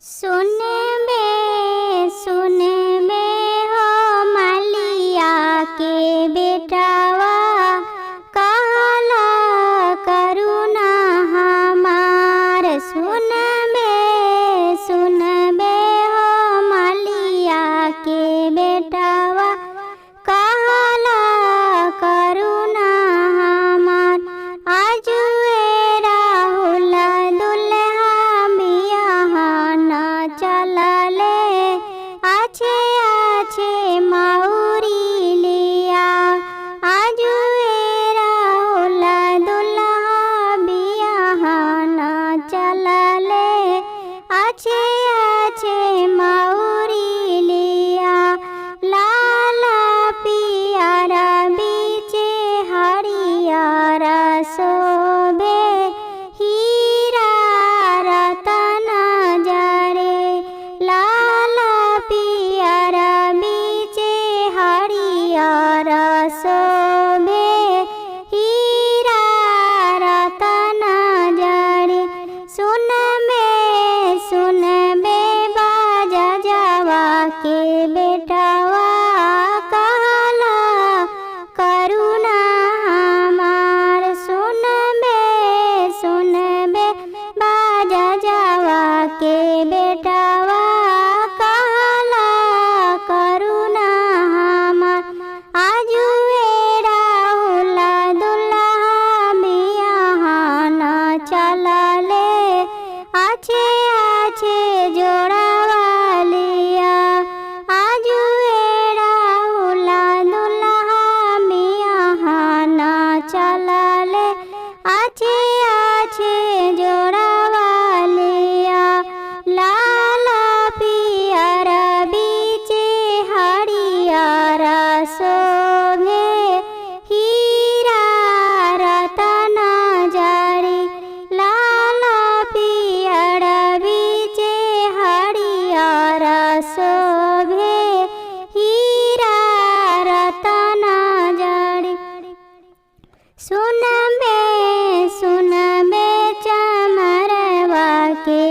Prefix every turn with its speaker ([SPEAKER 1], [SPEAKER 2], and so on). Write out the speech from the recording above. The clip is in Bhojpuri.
[SPEAKER 1] सुन बे हो मलिया के बेटावा, कहला करुणा हमार। सुन बे हो मलिया के बेटावा, कहला करुणा हमार। आजू राहुल दुल्हा बियाहन चलले, आछे आछे मौरी लिया। आजू राहुल दुल्हा बियाहन चलले, आछे आछे मौरी लिया। लाल पियर बीचे हरियर शोभे, हीरा रतन जरे। लाल पियर बीचे हरियर शोभे, हीरा रतन जरे। सुन बे बाजा जावा के बेटावा, कहला करुणा हमार। सुन बे बाजा जावा के बेटावा, कहला करुणा हमार। आजू राहुल दुल्हा बियाहन चलले, आछे आछे जोड़वा लिया। आजू राहुल दुल्हा बियाहन चलले, आछे आछे जोड़वा लिया। लाल पियर बीचे हरियर शोभे, हीरा रतन जरे। लाल पियर बीचे हरियर शोभे, हीरा रतन जरे। सुन बे चमरवा के